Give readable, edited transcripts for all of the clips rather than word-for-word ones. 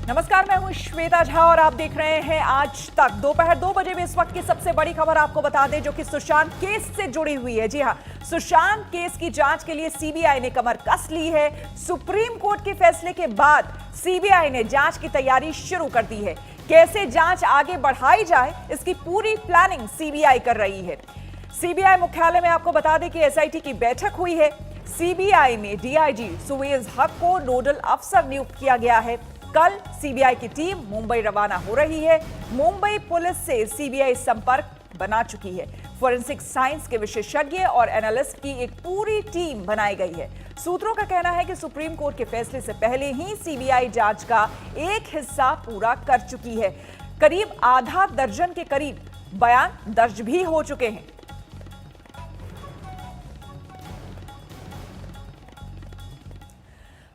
नमस्कार, मैं हूं श्वेता झा और आप देख रहे हैं आज तक। दोपहर 2 बजे में इस वक्त की सबसे बड़ी खबर आपको बता दें, जो कि सुशांत केस से जुड़ी हुई है। जी हां, सुशांत केस की जांच के लिए सीबीआई ने कमर कस ली है। सुप्रीम कोर्ट के फैसले के बाद सीबीआई ने जांच की तैयारी शुरू कर दी है। कैसे जांच आगे बढ़ाई जाए, इसकी पूरी प्लानिंग सीबीआई कर रही है। सीबीआई मुख्यालय में आपको बता दें कि एसआईटी की बैठक हुई है। सीबीआई में डीआईजी सुवेज हक को नोडल अफसर नियुक्त किया गया है। कल सीबीआई की टीम मुंबई रवाना हो रही है। मुंबई पुलिस से सीबीआई संपर्क बना चुकी है। फोरेंसिक साइंस के विशेषज्ञ और एनालिस्ट की एक पूरी टीम बनाई गई है। सूत्रों का कहना है कि सुप्रीम कोर्ट के फैसले से पहले ही सीबीआई जांच का एक हिस्सा पूरा कर चुकी है। करीब आधा दर्जन के करीब बयान दर्ज भी हो चुके हैं।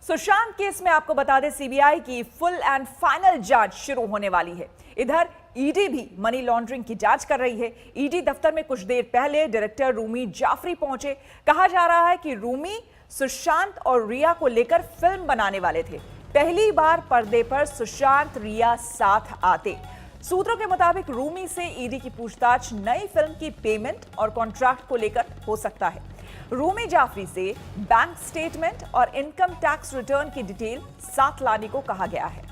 सुशांत केस में आपको बता दें, सीबीआई की फुल एंड फाइनल जांच शुरू होने वाली है। इधर ईडी भी मनी लॉन्ड्रिंग की जांच कर रही है। ईडी दफ्तर में कुछ देर पहले डायरेक्टर रूमी जाफरी पहुंचे। कहा जा रहा है कि रूमी सुशांत और रिया को लेकर फिल्म बनाने वाले थे। पहली बार पर्दे पर सुशांत रिया साथ आते। सूत्रों के मुताबिक रूमी से ईडी की पूछताछ नई फिल्म की पेमेंट और कॉन्ट्रैक्ट को लेकर हो सकता है। रूमी जाफरी से बैंक स्टेटमेंट और इनकम टैक्स रिटर्न की डिटेल साथ लाने को कहा गया है।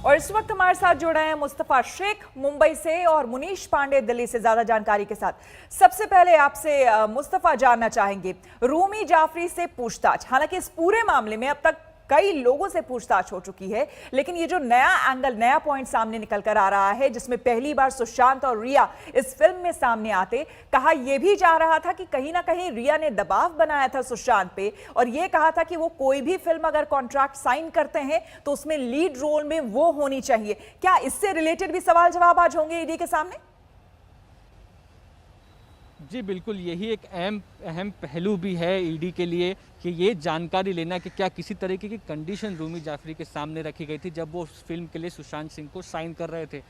और इस वक्त हमारे साथ जुड़े हैं मुस्तफा शेख मुंबई से और मुनीश पांडे दिल्ली से ज्यादा जानकारी के साथ। सबसे पहले आपसे मुस्तफा जानना चाहेंगे, रूमी जाफरी से पूछताछ, हालांकि इस पूरे मामले में अब तक कई लोगों से पूछताछ हो चुकी है, लेकिन ये जो नया एंगल, नया पॉइंट सामने निकल कर आ रहा है, जिसमें पहली बार सुशांत और रिया इस फिल्म में सामने आते, कहा यह भी जा रहा था कि कहीं ना कहीं रिया ने दबाव बनाया था सुशांत पे और यह कहा था कि वो कोई भी फिल्म अगर कॉन्ट्रैक्ट साइन करते हैं तो उसमें लीड रोल में वो होनी चाहिए। क्या इससे रिलेटेड भी सवाल जवाब आज होंगे ईडी के सामने? जी बिल्कुल, यही एक अहम पहलू भी है ईडी के लिए कि ये जानकारी लेना कि क्या किसी तरीके की कंडीशन रूमी जाफरी के सामने रखी गई थी जब वो उस फिल्म के लिए सुशांत सिंह को साइन कर रहे थे।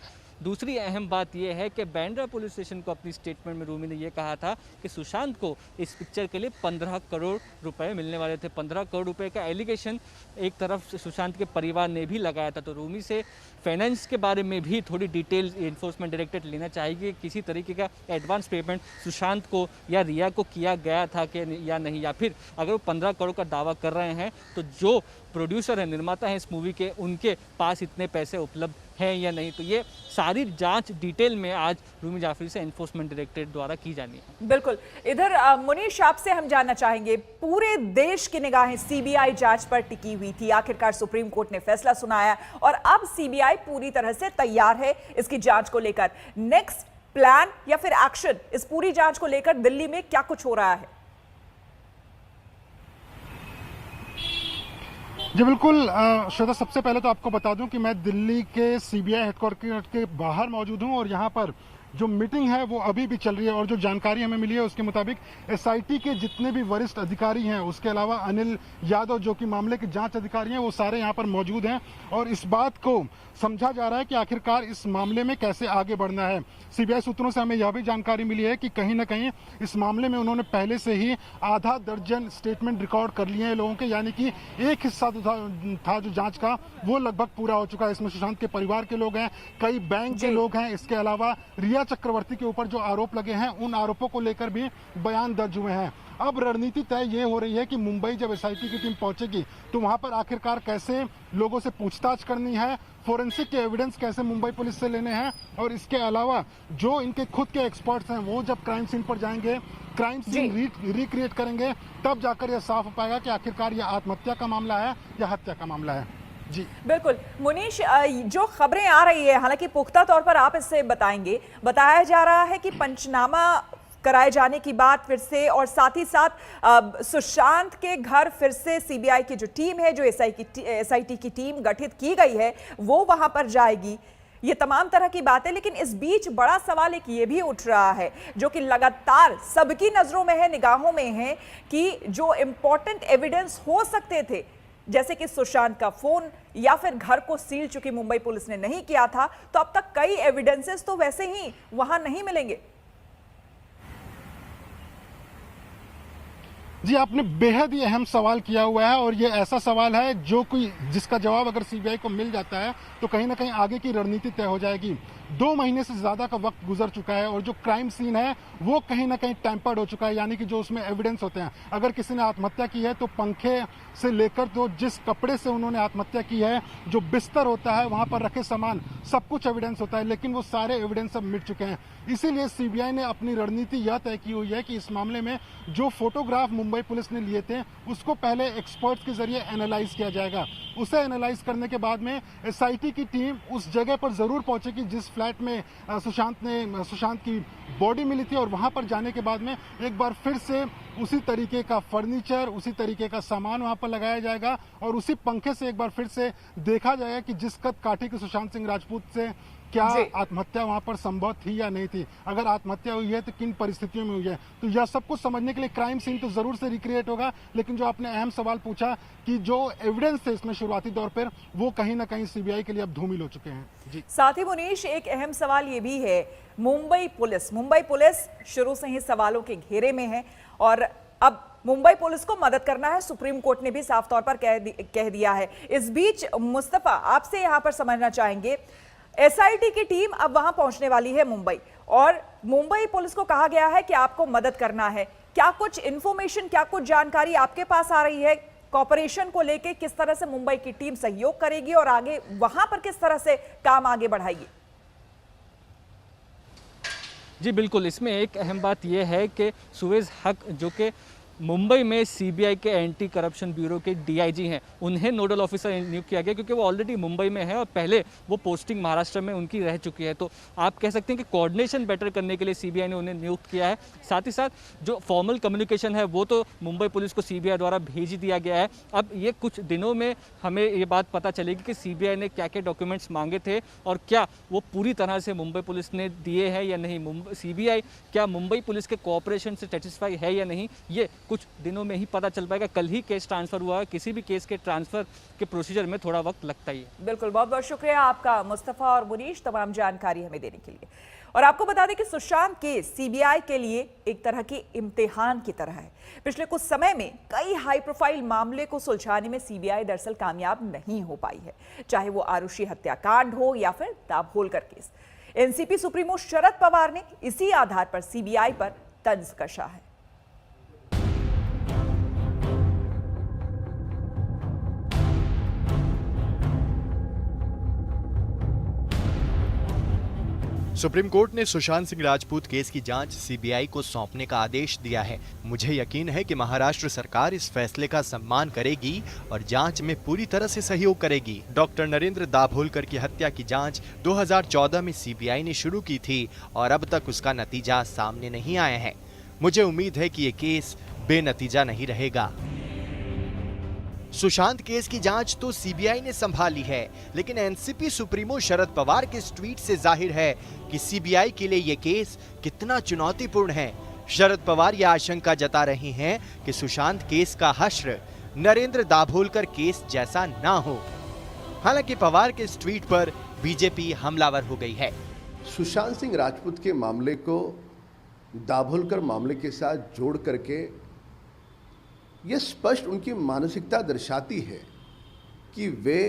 दूसरी अहम बात यह है कि बांद्रा पुलिस स्टेशन को अपनी स्टेटमेंट में रूमी ने यह कहा था कि सुशांत को इस पिक्चर के लिए 15 करोड़ रुपए मिलने वाले थे। 15 करोड़ रुपए का एलिगेशन एक तरफ सुशांत के परिवार ने भी लगाया था। तो रूमी से फाइनेंस के बारे में भी थोड़ी डिटेल एनफोर्समेंट डायरेक्टरेट लेना चाहिए, किसी तरीके का एडवांस पेमेंट सुशांत को या रिया को किया गया था कि या नहीं, या फिर अगर वो 15 करोड़ का दावा कर रहे हैं तो जो प्रोड्यूसर है, निर्माता है इस मूवी के, उनके पास इतने पैसे उपलब्ध हैं या नहीं। तो ये सारी जांच डिटेल में आज रूमी जाफरी से एनफोर्समेंट डायरेक्टरेट द्वारा की जानी है। बिल्कुल। इधर मुनीश, आपसे हम जानना चाहेंगे, पूरे देश की निगाहें सीबीआई जांच पर टिकी हुई थी। आखिरकार सुप्रीम कोर्ट ने फैसला सुनाया और अब सीबीआई पूरी तरह से तैयार है इसकी जांच को लेकर। नेक्स्ट प्लान या फिर एक्शन इस पूरी जांच को लेकर दिल्ली में क्या कुछ हो रहा है? जी बिल्कुल श्वेता, सबसे पहले तो आपको बता दूं कि मैं दिल्ली के सीबीआई हेडक्वार्टर के बाहर मौजूद हूं और यहां पर जो मीटिंग है वो अभी भी चल रही है और जो जानकारी हमें मिली है उसके मुताबिक एसआईटी के जितने भी वरिष्ठ अधिकारी हैं, उसके अलावा अनिल यादव जो कि मामले के जांच अधिकारी हैं, वो सारे यहां पर मौजूद हैं और इस बात को समझा जा रहा है कि आखिरकार इस मामले में कैसे आगे बढ़ना है। सीबीआई सूत्रों से हमें यह भी जानकारी मिली है कि कहीं ना कहीं इस मामले में उन्होंने पहले से ही आधा दर्जन स्टेटमेंट रिकॉर्ड कर लिए हैं लोगों के, यानी कि एक हिस्सा था जो जांच का वो लगभग पूरा हो चुका है। इसमें सुशांत के परिवार के लोग हैं, कई बैंक के लोग हैं, इसके अलावा रिया चक्रवर्ती के ऊपर जो आरोप लगे हैं उन आरोपों को लेकर भी बयान दर्ज हुए हैं। अब रणनीति तय ये हो रही है कि मुंबई जब एसआईटी की टीम पहुंचेगी तो वहां पर आखिरकार कैसे लोगों से पूछताछ करनी है, फोरेंसिक के एविडेंस कैसे मुंबई पुलिस से लेने हैं और इसके अलावा जो इनके खुद के एक्सपर्ट्स हैं वो जब क्राइम सीन पर जाएंगे, क्राइम सीन रिक्रिएट करेंगे, तब जाकर यह साफ हो पाएगा कि आखिरकार यह आत्महत्या का मामला है या हत्या का मामला है। जी बिल्कुल। मुनीश, जो खबरें आ रही है, हालांकि पुख्ता तौर पर आप इससे बताएंगे, बताया जा रहा है कि पंचनामा कराए जाने की बात फिर से और साथ ही साथ सुशांत के घर फिर से सीबीआई की जो टीम है, जो एसआईटी की टीम गठित की गई है, वो वहां पर जाएगी। ये तमाम तरह की बातें, लेकिन इस बीच बड़ा सवाल एक ये भी उठ रहा है जो कि लगातार सबकी नजरों में है, निगाहों में है, कि जो इंपॉर्टेंट एविडेंस हो सकते थे, जैसे कि सुशांत का फोन या फिर घर को सील चुकी मुंबई पुलिस ने नहीं किया था, तो अब तक कई एविडेंसेस तो वैसे ही वहां नहीं मिलेंगे। जी, आपने बेहद ही अहम सवाल किया हुआ है और ये ऐसा सवाल है जो कोई जिसका जवाब अगर सीबीआई को मिल जाता है तो कहीं ना कहीं आगे की रणनीति तय हो जाएगी। 2 महीने से ज्यादा का वक्त गुजर चुका है और जो क्राइम सीन है वो कहीं ना कहीं टैंपर्ड हो चुका है, यानी कि जो उसमें एविडेंस होते हैं, अगर किसी ने आत्महत्या की है तो पंखे से लेकर तो जिस कपड़े से उन्होंने आत्महत्या की है, जो बिस्तर होता है, वहां पर रखे सामान, सब कुछ एविडेंस होता है, लेकिन वो सारे एविडेंस अब मिट चुके हैं। इसीलिए सीबीआई ने अपनी रणनीति यह तय की हुई है कि इस मामले में जो फोटोग्राफ मुंबई पुलिस ने लिए थे उसको पहले एक्सपर्ट्स के जरिए एनालाइज किया जाएगा। उसे एनालाइज करने के बाद में एसआईटी की टीम उस जगह पर जरूर पहुंचेगी जिस फ्लैट में सुशांत की बॉडी मिली थी, और वहां पर जाने के बाद में एक बार फिर से उसी तरीके का फर्नीचर, उसी तरीके का सामान वहां पर लगाया जाएगा और उसी पंखे से एक बार फिर से देखा जाएगा कि जिस कद काठी की सुशांत सिंह राजपूत से क्या आत्महत्या वहां पर संभव थी या नहीं थी, अगर आत्महत्या हुई है तो किन परिस्थितियों में हुई है। तो यह सब कुछ समझने के लिए क्राइम सीन तो जरूर से रिक्रिएट होगा, लेकिन जो आपने अहम सवाल पूछा कि जो एविडेंस थे इसमें शुरुआती दौर पर, वो कहीं ना कहीं सीबीआई के लिए अब धूमिल हो चुके हैं। जी, साथ ही मुनीश, एक अहम सवाल ये भी है, मुंबई पुलिस शुरू से ही सवालों के घेरे में है और अब मुंबई पुलिस को मदद करना है, सुप्रीम कोर्ट ने भी साफ तौर पर कह दिया है। इस बीच मुस्तफा, आपसे यहां पर समझना चाहेंगे, एसआईटी की टीम अब वहां पहुंचने वाली है मुंबई, और मुंबई पुलिस को कहा गया है कि आपको मदद करना है। क्या कुछ इंफॉर्मेशन, क्या कुछ जानकारी आपके पास आ रही है कॉपरेशन को लेके, किस तरह से मुंबई की टीम सहयोग करेगी और आगे वहां पर किस तरह से काम आगे बढ़ाएगी? जी बिल्कुल, इसमें एक अहम बात यह है कि सुवेज हक जो कि मुंबई में सीबीआई के एंटी करप्शन ब्यूरो के डीआईजी हैं, उन्हें नोडल ऑफिसर नियुक्त किया गया क्योंकि वो ऑलरेडी मुंबई में है और पहले वो पोस्टिंग महाराष्ट्र में उनकी रह चुकी है। तो आप कह सकते हैं कि कोऑर्डिनेशन बेटर करने के लिए सीबीआई ने उन्हें नियुक्त किया है। साथ ही साथ जो फॉर्मल कम्युनिकेशन है वो तो मुंबई पुलिस को सीबीआई द्वारा भेज दिया गया है। अब ये कुछ दिनों में हमें ये बात पता चलेगी कि सीबीआई ने क्या क्या डॉक्यूमेंट्स मांगे थे और क्या वो पूरी तरह से मुंबई पुलिस ने दिए हैं या नहीं। सीबीआई क्या मुंबई पुलिस के कोऑपरेशन से सेटिस्फाई है या नहीं, ये कुछ दिनों में ही पता चल पाएगा। कल ही केस ट्रांसफर हुआ है, किसी भी केस के ट्रांसफर के प्रोसीजर में थोड़ा वक्त लगता ही है। बिल्कुल, बहुत बहुत शुक्रिया आपका मुस्तफा और मुनीश तमाम जानकारी हमें देने के लिए। और आपको बता दें कि सुशांत केस सीबीआई के लिए एक तरह के इम्तिहान की तरह है। पिछले कुछ समय में कई हाई प्रोफाइल मामले को सुलझाने में सीबीआई दरअसल कामयाब नहीं हो पाई है, चाहे वो आरुषि हत्याकांड हो या फिर Dabholkar case. NCP supremo Sharad Pawar ने इसी आधार पर सीबीआई पर तंज कसा है। सुप्रीम कोर्ट ने सुशांत सिंह राजपूत केस की जांच सीबीआई को सौंपने का आदेश दिया है। मुझे यकीन है कि महाराष्ट्र सरकार इस फैसले का सम्मान करेगी और जांच में पूरी तरह से सहयोग करेगी। डॉक्टर नरेंद्र दाभोलकर की हत्या की जांच 2014 में सीबीआई ने शुरू की थी और अब तक उसका नतीजा सामने नहीं आया है। मुझे उम्मीद है कि ये केस बेनतीजा नहीं रहेगा। सुशांत केस की जांच तो सीबीआई ने संभाली है, लेकिन एनसीपी सुप्रीमो शरद पवार के इस ट्वीट से जाहिर है कि सीबीआई के लिए यह केस कितना चुनौतीपूर्ण है। शरद पवार यह आशंका जता रहे हैं कि सुशांत केस का हश्र नरेंद्र दाभोलकर केस जैसा ना हो। हालांकि पवार के इस ट्वीट पर बीजेपी हमलावर हो गई है। सुशांत सिंह राजपूत के मामले को दाभोलकर मामले के साथ जोड़ करके ये स्पष्ट उनकी मानसिकता दर्शाती है कि वे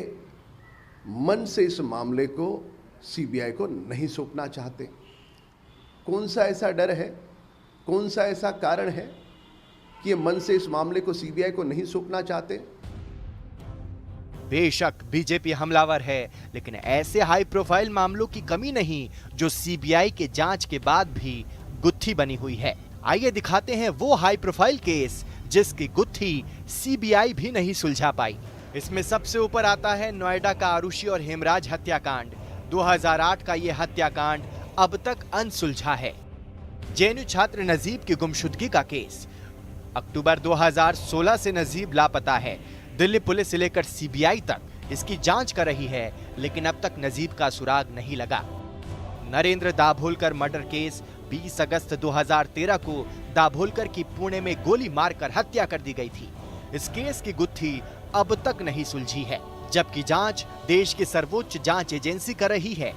मन से इस मामले को सीबीआई को नहीं सौंपना चाहते। कौन सा ऐसा डर है, कौन सा ऐसा कारण है कि ये मन से इस मामले को सीबीआई को नहीं सौंपना चाहते? बेशक बीजेपी हमलावर है, लेकिन ऐसे हाई प्रोफाइल मामलों की कमी नहीं जो सीबीआई के जांच के बाद भी गुत्थी बनी हुई है। आइए दिखाते हैं वो हाई प्रोफाइल केस जिसकी गुत्थी सीबीआई भी नहीं सुलझा पाई। इसमें सबसे ऊपर आता है नोएडा का आरुषि और हेमराज हत्याकांड। 2008 का यह हत्याकांड अब तक अनसुलझा है। जेएनयू छात्र नजीब की गुमशुदगी का केस। अक्टूबर 2016 से नजीब लापता है। दिल्ली पुलिस से लेकर सीबीआई तक इसकी जांच कर रही है, लेकिन अब तक नजीब का सुराग नहीं लगा। Narendra Dabholkar murder case. 20 अगस्त 2013 को दाभोलकर की पुणे में गोली मारकर हत्या कर दी गई थी। इस केस की गुत्थी अब तक नहीं सुलझी है, जबकि जांच देश की सर्वोच्च जांच एजेंसी कर रही है।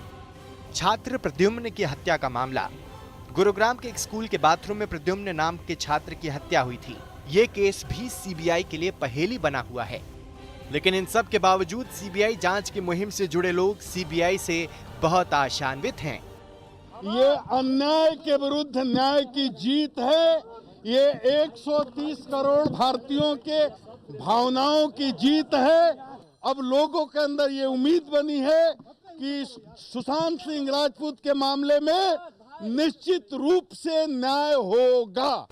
छात्र प्रद्युम्न की हत्या का मामला। गुरुग्राम के एक स्कूल के बाथरूम में प्रद्युम्न नाम के छात्र की हत्या हुई थी। ये केस भी सीबीआई के लिए पहेली बना हुआ है। लेकिन इन सब के बावजूद सीबीआई जांच की मुहिम से जुड़े लोग सीबीआई से बहुत आशान्वित हैं। ये अन्याय के विरुद्ध न्याय की जीत है। ये 130 करोड़ भारतीयों के भावनाओं की जीत है। अब लोगों के अंदर ये उम्मीद बनी है कि सुशांत सिंह राजपूत के मामले में निश्चित रूप से न्याय होगा।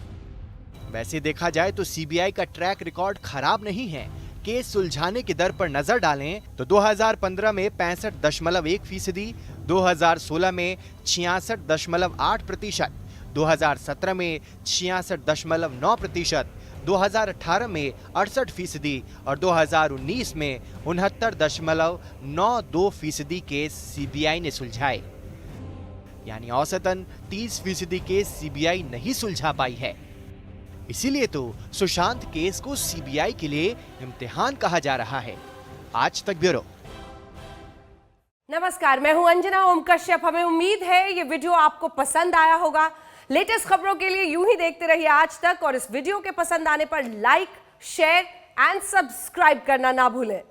वैसे देखा जाए तो सीबीआई का ट्रैक रिकॉर्ड खराब नहीं है। केस सुलझाने की दर पर नजर डालें तो 2015 में 65.1%, 2016 में 66.8%, 2017 में 66.9%, 2018 में 68% और 2019 में 69.92% केस सीबीआई ने सुलझाए। यानी औसतन 30% केस सीबीआई नहीं सुलझा पाई है। इसीलिए तो सुशांत केस को सीबीआई के लिए इम्तिहान कहा जा रहा है। आज तक ब्यूरो। नमस्कार, मैं हूं अंजना ओम कश्यप। हमें उम्मीद है ये वीडियो आपको पसंद आया होगा। लेटेस्ट खबरों के लिए यूं ही देखते रहिए आज तक और इस वीडियो के पसंद आने पर लाइक, शेयर एंड सब्सक्राइब करना ना भूलें।